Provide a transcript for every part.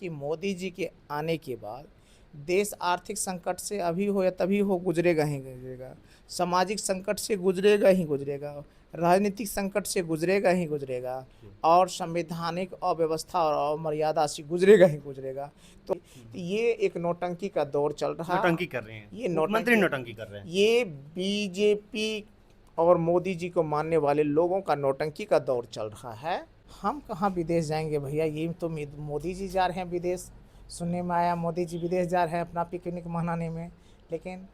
कि मोदी जी के आने के बाद देश आर्थिक संकट से अभी हो या तभी हो गुजरेगा ही गुजरेगा, सामाजिक संकट से गुजरेगा ही गुजरेगा, राजनीतिक संकट से गुजरेगा ही गुजरेगा और संवैधानिक अव्यवस्था और अमर्यादा से गुजरेगा ही गुजरेगा। तो ये एक नौटंकी का दौर चल रहा है। नौटंकी कर रहे हैं, ये मुख्यमंत्री नौटंकी नौटंकी कर रहे हैं। ये बीजेपी और मोदी जी को मानने वाले लोगों का नौटंकी का दौर चल रहा है। हम कहाँ विदेश जाएंगे भैया, ये तो मोदी जी जा रहे हैं विदेश। सुनने में आया मोदी जी विदेश जा रहे हैं अपना पिकनिक मनाने में, लेकिन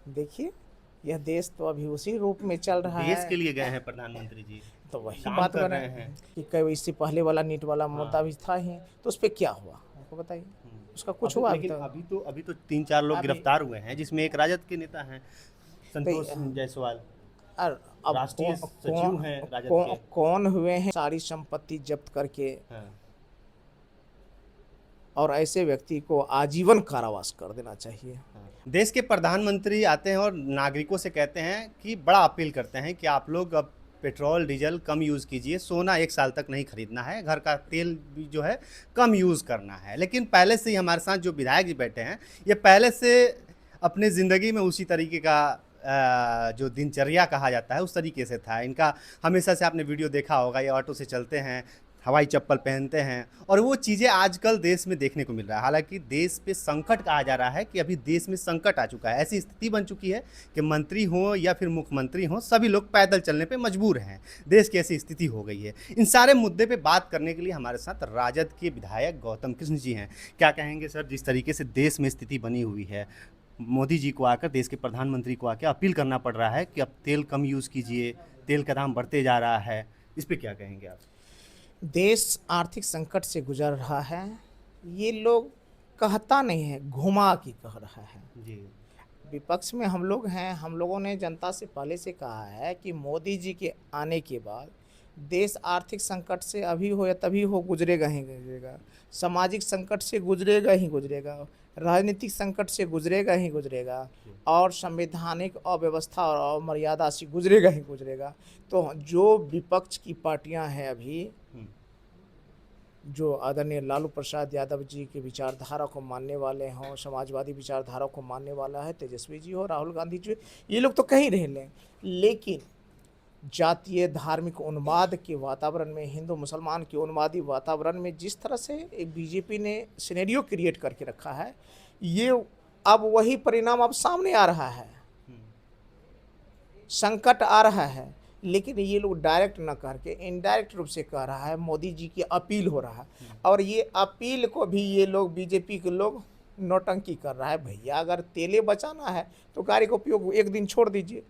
देखिए यह देश तो अभी उसी रूप में चल रहा देश है। के लिए गए हैं प्रधानमंत्री जी, तो वही काम बात कर कर रहे रहे हैं हैं। कि कई इससे पहले वाला नीट वाला मुद्दा हाँ। भी था ही, तो उस पर क्या हुआ हमको बताइए, उसका कुछ हुआ अभी लेकिन तक? अभी तो 3-4 लोग अभी गिरफ्तार हुए हैं, जिसमें एक राजद के नेता हैं, संतोष तो जायसवाल, और अब राष्ट्रीय सचिव हैं राजद के। कौन हुए हैं सारी संपत्ति जब्त करके, हाँ। और ऐसे व्यक्ति को आजीवन कारावास कर देना चाहिए। हाँ। देश के प्रधानमंत्री आते हैं और नागरिकों से कहते हैं कि बड़ा अपील करते हैं कि आप लोग अब पेट्रोल डीजल कम यूज़ कीजिए, सोना 1 साल तक नहीं खरीदना है, घर का तेल भी जो है कम यूज़ करना है। लेकिन पहले से ही हमारे साथ जो विधायक जी बैठे हैं, ये पहले से अपने ज़िंदगी में उसी तरीके का जो दिनचर्या कहा जाता है उस तरीके से था इनका। हमेशा से आपने वीडियो देखा होगा, ये ऑटो से चलते हैं, हवाई चप्पल पहनते हैं, और वो चीज़ें आजकल देश में देखने को मिल रहा है। हालांकि देश पे संकट कहा जा रहा है कि अभी देश में संकट आ चुका है, ऐसी स्थिति बन चुकी है कि मंत्री हों या फिर मुख्यमंत्री हों, सभी लोग पैदल चलने पे मजबूर हैं। देश की ऐसी स्थिति हो गई है। इन सारे मुद्दे पे बात करने के लिए हमारे साथ राजद के विधायक गौतम कृष्ण जी हैं। क्या कहेंगे सर, जिस तरीके से देश में स्थिति बनी हुई है, मोदी जी को आकर, देश के प्रधानमंत्री को आकर अपील करना पड़ रहा है कि अब तेल कम यूज़ कीजिए, तेल का दाम बढ़ते जा रहा है, इस पे क्या कहेंगे आप? देश आर्थिक संकट से गुजर रहा है, ये लोग कहता नहीं है, घुमा के कह रहा है। जी। विपक्ष में हम लोग हैं, हम लोगों ने जनता से पहले से कहा है कि मोदी जी के आने के बाद देश आर्थिक संकट से अभी हो या तभी हो गुजरेगा ही गुजरेगा, सामाजिक संकट से गुजरेगा ही गुजरेगा, राजनीतिक संकट से गुजरेगा ही गुजरेगा और संवैधानिक अव्यवस्था और अमर्यादा से गुजरेगा ही गुजरेगा। तो जो विपक्ष की पार्टियां हैं अभी, जो आदरणीय लालू प्रसाद यादव जी की विचारधारा को मानने वाले हों, समाजवादी विचारधारा को मानने वाला है तेजस्वी जी हो, राहुल गांधी जी, ये लोग तो कहीं रह लें, लेकिन जातीय धार्मिक उन्माद के वातावरण में, हिंदू मुसलमान के उन्मादी वातावरण में जिस तरह से एक बीजेपी ने सिनेरियो क्रिएट करके रखा है, ये अब वही परिणाम अब सामने आ रहा है। संकट आ रहा है, लेकिन ये लोग डायरेक्ट न करके इनडायरेक्ट रूप से कह रहा है, मोदी जी की अपील हो रहा है, और ये अपील को भी ये लोग बीजेपी के लोग नौटंकी कर रहा है। भैया अगर तेले बचाना है तो गाड़ी का उपयोग एक दिन छोड़ दीजिए,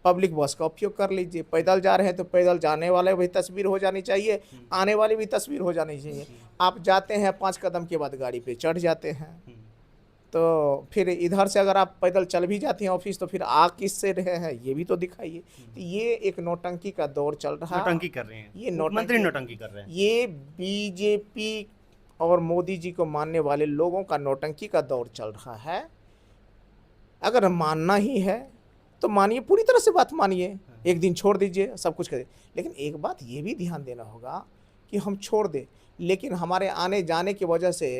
पब्लिक बस का उपयोग कर लीजिए, पैदल जा रहे हैं तो पैदल जाने वाले भी तस्वीर हो जानी चाहिए, आने वाली भी तस्वीर हो जानी चाहिए। आप जाते हैं 5 कदम के बाद गाड़ी पे चढ़ जाते हैं, तो फिर इधर से अगर आप पैदल चल भी जाते हैं ऑफिस, तो फिर आ किससे रहे हैं ये भी तो दिखाइए। तो ये एक नौटंकी का दौर चल रहा है। नौटंकी कर रहे हैं, ये मुख्यमंत्री नौटंकी कर रहे हैं। ये बीजेपी और मोदी जी को मानने वाले लोगों का नौटंकी का दौर चल रहा है। अगर मानना ही है तो मानिए, पूरी तरह से बात मानिए, एक दिन छोड़ दीजिए, सब कुछ करिए, लेकिन एक बात ये भी ध्यान देना होगा कि हम छोड़ दें, लेकिन हमारे आने जाने की वजह से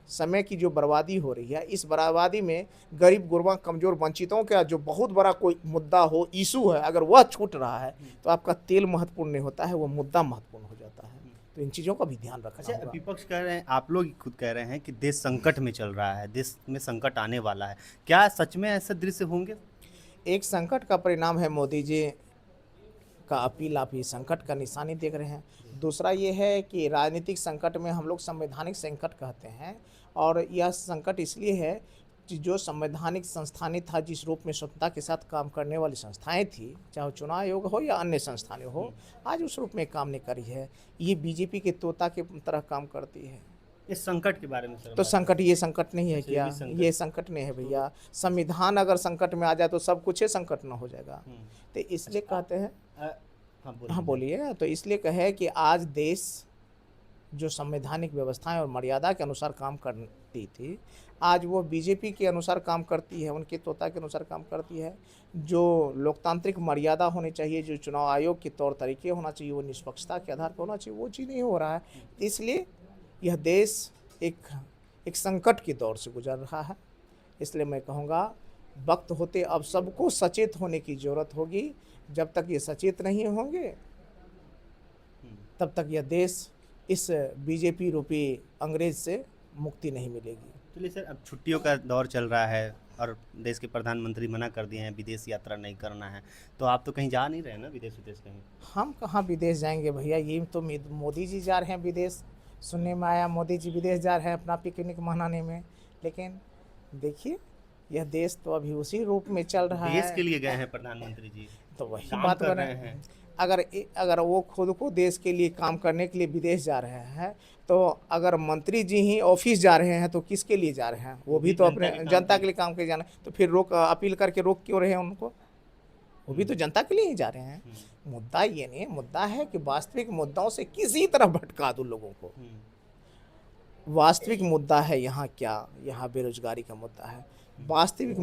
समय की जो बर्बादी हो रही है, इस बर्बादी में गरीब गुरबा कमज़ोर वंचितों का जो बहुत बड़ा कोई मुद्दा हो, इशू है, अगर वह छूट रहा है तो आपका तेल महत्वपूर्ण नहीं होता है, वो मुद्दा महत्वपूर्ण हो जाता है। तो इन चीज़ों का भी ध्यान रखना अच्छा, होगा। विपक्ष कह रहे हैं, आप लोग ही खुद कह रहे हैं कि देश संकट में चल रहा है, देश में संकट आने वाला है। क्या सच में ऐसे दृश्य होंगे? एक संकट का परिणाम है मोदी जी का अपील, आप ये संकट का निशानी देख रहे हैं। दूसरा ये है कि राजनीतिक संकट में हम लोग संवैधानिक संकट कहते हैं, और यह संकट इसलिए है कि जो संवैधानिक संस्थानें था, जिस रूप में स्वतंत्रता के साथ काम करने वाली संस्थाएं थी, चाहे चुनाव आयोग हो या अन्य संस्थानें हो, आज उस रूप में काम नहीं करी है। ये बीजेपी के तोता के तरह काम करती है। इस संकट के बारे में सर तो बात संकट, ये संकट नहीं है अच्छा, ये क्या? भी संकट। ये संकट नहीं है भैया। संविधान अगर संकट में आ जाए तो सब कुछ ही संकट न हो जाएगा। तो इसलिए कहते हैं, हाँ हाँ बोलिए। बोलिए। तो इसलिए कहे कि आज देश जो संवैधानिक व्यवस्थाएं और मर्यादा के अनुसार काम करती थी, आज वो बीजेपी के अनुसार काम करती है, उनके तोता के अनुसार काम करती है। जो लोकतांत्रिक मर्यादा होनी चाहिए, जो चुनाव आयोग के तौर तरीके होना चाहिए, वो निष्पक्षता के आधार पर होना चाहिए, वो चीज़ नहीं हो रहा है। इसलिए यह देश एक एक संकट के दौर से गुजर रहा है। इसलिए मैं कहूँगा वक्त होते अब सबको सचेत होने की ज़रूरत होगी। जब तक ये सचेत नहीं होंगे तब तक यह देश इस बीजेपी रूपी अंग्रेज से मुक्ति नहीं मिलेगी। चलिए सर, अब छुट्टियों का दौर चल रहा है और देश के प्रधानमंत्री मना कर दिए हैं विदेश यात्रा नहीं करना है, तो आप तो कहीं जा नहीं रहे ना विदेश विदेश कहीं? हम कहाँ विदेश जाएंगे भैया, ये तो मोदी जी जा रहे हैं विदेश। सुनने में आया मोदी जी विदेश जा रहे हैं अपना पिकनिक मनाने में। लेकिन देखिए यह देश तो अभी उसी रूप में चल रहा देश है। के लिए गए हैं प्रधानमंत्री जी, तो वही काम बात कर कर रहे रहे हैं। हैं। अगर वो खुद को देश के लिए काम करने के लिए विदेश जा रहे हैं, तो अगर मंत्री जी ही ऑफिस जा रहे हैं तो किसके लिए जा रहे हैं? वो भी तो अपने जनता के लिए काम के जाना है। तो फिर रोक अपील करके रोक क्यों रहे हैं उनको? वो भी तो जनता के लिए ही जा रहे हैं। मुद्दा ये नहीं, मुद्दा है कि वास्तविक मुद्दाओं से किसी तरह भटका दो लोगों को। वास्तविक मुद्दा है यहाँ क्या? यहाँ बेरोजगारी का मुद्दा है। वास्तविक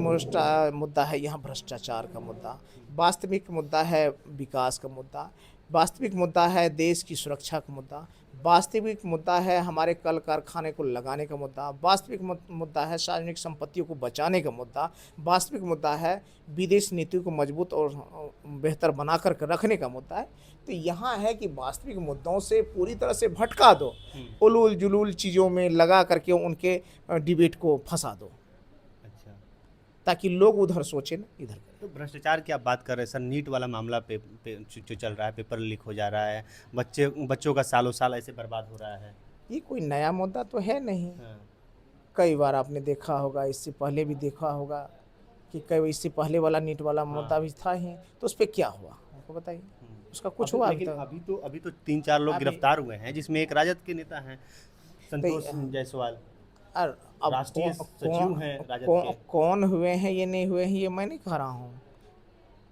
मुद्दा है यहाँ भ्रष्टाचार का मुद्दा। वास्तविक मुद्दा है विकास का मुद्दा। वास्तविक मुद्दा है देश की सुरक्षा का मुद्दा। वास्तविक मुद्दा है हमारे कल कारखाने को लगाने का मुद्दा। वास्तविक मुद्दा है सार्वजनिक संपत्तियों को बचाने का मुद्दा। वास्तविक मुद्दा है विदेश नीति को मजबूत और बेहतर बना कर रखने का मुद्दा है। तो यहाँ है कि वास्तविक मुद्दों से पूरी तरह से भटका दो, उलूल जुलूल चीज़ों में लगा करके उनके डिबेट को फंसा दो, अच्छा, ताकि लोग उधर सोचें ना इधर। तो भ्रष्टाचार की आप बात कर रहे हैं सर, नीट वाला मामला जो चल रहा है, पेपर लीक हो जा रहा है, बच्चों का सालों साल ऐसे बर्बाद हो रहा है। ये कोई नया मुद्दा तो है नहीं। हाँ। कई बार आपने देखा होगा, इससे पहले भी देखा होगा कि कई इससे पहले वाला नीट वाला मुद्दा भी था ही। तो उस पर क्या हुआ हमको बताइए? उसका कुछ हुआ? लेकिन अभी तो 3-4 लोग गिरफ्तार हुए हैं, जिसमें एक राजद के नेता हैं संतोष जायसवाल, और अब राष्ट्रीय सचिव हैं राजद के। कौन हुए हैं ये नहीं हुए हैं ये मैं नहीं कह रहा हूँ।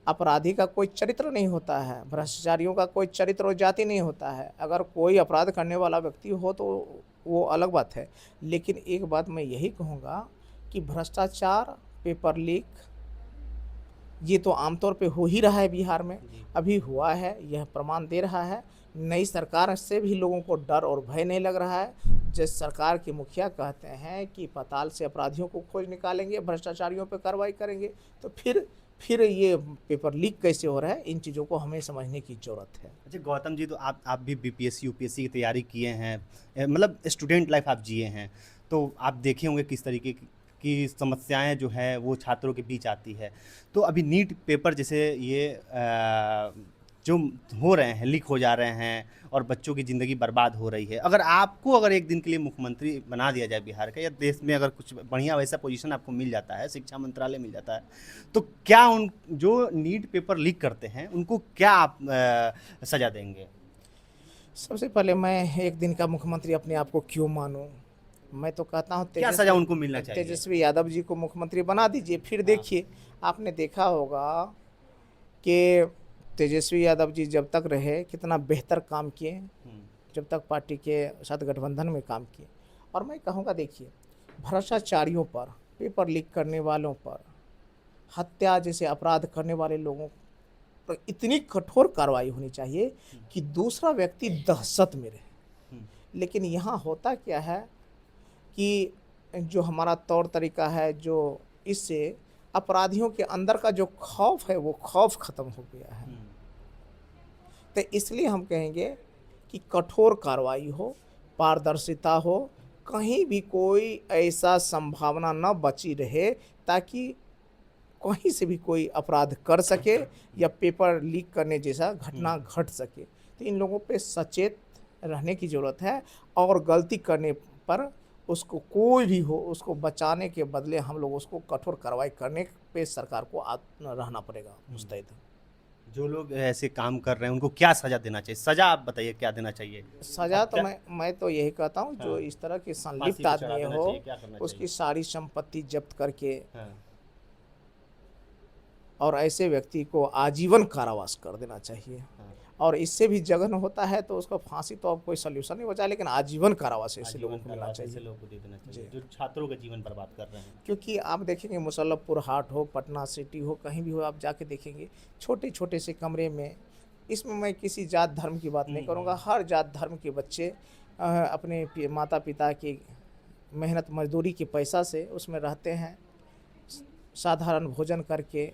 अपराधी का कोई चरित्र नहीं होता है, भ्रष्टाचारियों का कोई चरित्र और जाति नहीं होता है। अगर कोई अपराध करने वाला व्यक्ति हो तो वो अलग बात है। लेकिन एक बात मैं यही कहूँगा कि भ्रष्टाचार, पेपर लीक, ये तो आमतौर पे हो ही रहा है बिहार में। अभी हुआ है, यह प्रमाण दे रहा है। नई सरकार से भी लोगों को डर और भय नहीं लग रहा है। जिस सरकार के मुखिया कहते हैं कि पाताल से अपराधियों को खोज निकालेंगे, भ्रष्टाचारियों पर कार्रवाई करेंगे, तो फिर ये पेपर लीक कैसे हो रहा है? इन चीज़ों को हमें समझने की ज़रूरत है। अच्छा गौतम जी, तो आप भी बीपीएससी यूपीएससी की तैयारी किए हैं, मतलब स्टूडेंट लाइफ आप जिए हैं, तो आप देखे होंगे किस तरीके की समस्याएं जो है वो छात्रों के बीच आती है। तो अभी नीट पेपर जैसे ये जो हो रहे हैं, लीक हो जा रहे हैं और बच्चों की ज़िंदगी बर्बाद हो रही है, अगर एक दिन के लिए मुख्यमंत्री बना दिया जाए बिहार का, या देश में अगर कुछ बढ़िया वैसा पोजीशन आपको मिल जाता है, शिक्षा मंत्रालय मिल जाता है, तो क्या उन जो नीट पेपर लीक करते हैं उनको क्या आप सज़ा देंगे? सबसे पहले मैं एक दिन का मुख्यमंत्री अपने आप को क्यों मानूं? मैं तो कहता हूँ क्या सज़ा उनको मिलना चाहिए? तेजस्वी यादव जी को मुख्यमंत्री बना दीजिए। फिर देखिए, आपने देखा होगा कि तेजस्वी यादव जी जब तक रहे कितना बेहतर काम किए, जब तक पार्टी के साथ गठबंधन में काम किए। और मैं कहूँगा देखिए, भ्रष्टाचारियों पर, पेपर लीक करने वालों पर, हत्या जैसे अपराध करने वाले लोगों पर इतनी कठोर कार्रवाई होनी चाहिए कि दूसरा व्यक्ति दहशत में रहे। लेकिन यहाँ होता क्या है कि जो हमारा तौर तरीका है, जो इससे अपराधियों के अंदर का जो खौफ है वो खौफ ख़त्म हो गया है। तो इसलिए हम कहेंगे कि कठोर कार्रवाई हो, पारदर्शिता हो, कहीं भी कोई ऐसा संभावना न बची रहे ताकि कहीं से भी कोई अपराध कर सके या पेपर लीक करने जैसा घटना घट सके। तो इन लोगों पे सचेत रहने की ज़रूरत है और गलती करने पर उसको कोई भी हो उसको बचाने के बदले हम लोग उसको कठोर कार्रवाई करने पे सरकार को रहना पड़ेगा मुस्तैद। जो लोग ऐसे काम कर रहे हैं उनको क्या सज़ा देना चाहिए? सज़ा आप बताइए, क्या देना चाहिए? सज़ा तो मैं तो यही कहता हूँ, जो इस तरह के संलिप्त आदमी हो उसकी सारी संपत्ति जब्त करके और ऐसे व्यक्ति को आजीवन कारावास कर देना चाहिए। और इससे भी जघन होता है तो उसको फांसी तो अब कोई सल्यूशन नहीं बचा, लेकिन आजीवन कारावास ऐसे लोगों को मिलना चाहिए। लोगों को दे देना चाहिए जो छात्रों का जीवन बर्बाद कर रहे हैं। क्योंकि आप देखेंगे मुसल्लमपुर हाट हो, पटना सिटी हो, कहीं भी हो, आप जाके देखेंगे छोटे छोटे से कमरे में, इसमें मैं किसी जात धर्म की बात नहीं करूँगा, हर जात धर्म के बच्चे अपने माता पिता के मेहनत मजदूरी के पैसा से उसमें रहते हैं, साधारण भोजन करके,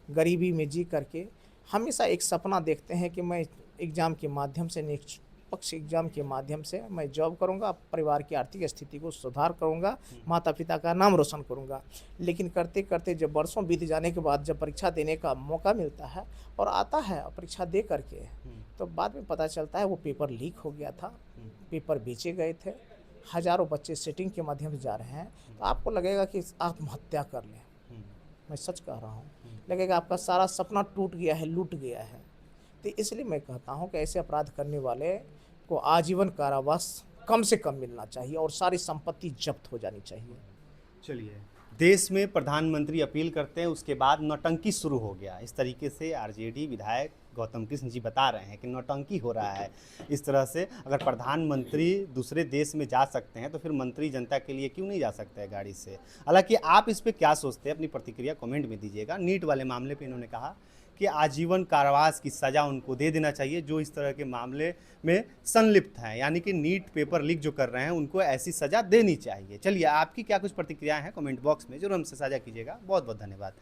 गरीबी में जी करके हमेशा एक सपना देखते हैं कि मैं एग्ज़ाम के माध्यम से, निष्पक्ष एग्ज़ाम के माध्यम से मैं जॉब करूंगा, परिवार की आर्थिक स्थिति को सुधार करूंगा, माता पिता का नाम रोशन करूंगा। लेकिन करते करते जब वर्षों बीत जाने के बाद जब परीक्षा देने का मौका मिलता है और आता है परीक्षा दे करके, तो बाद में पता चलता है वो पेपर लीक हो गया था, पेपर बेचे गए थे, हज़ारों बच्चे सेटिंग के माध्यम से जा रहे हैं। तो आपको लगेगा कि आत्महत्या कर लें, मैं सच कह रहा हूँ, लगेगा आपका सारा सपना टूट गया है, लूट गया है। तो इसलिए मैं कहता हूँ कि ऐसे अपराध करने वाले को आजीवन कारावास कम से कम मिलना चाहिए और सारी संपत्ति जब्त हो जानी चाहिए। चलिए, देश में प्रधानमंत्री अपील करते हैं, उसके बाद नौटंकी शुरू हो गया। इस तरीके से आरजेडी विधायक गौतम कृष्ण जी बता रहे हैं कि नौटंकी हो रहा है। इस तरह से अगर प्रधानमंत्री दूसरे देश में जा सकते हैं तो फिर मंत्री जनता के लिए क्यों नहीं जा सकते हैं गाड़ी से। हालांकि आप इस पे क्या सोचते हैं, अपनी प्रतिक्रिया कमेंट में दीजिएगा। नीट वाले मामले पे इन्होंने कहा कि आजीवन कारावास की सज़ा उनको दे देना चाहिए जो इस तरह के मामले में संलिप्त हैं, यानी कि नीट पेपर लीक जो कर रहे हैं उनको ऐसी सज़ा देनी चाहिए। चलिए, आपकी क्या कुछ प्रतिक्रियाएं हैं कमेंट बॉक्स में जरूर हमसे साझा कीजिएगा। बहुत बहुत धन्यवाद।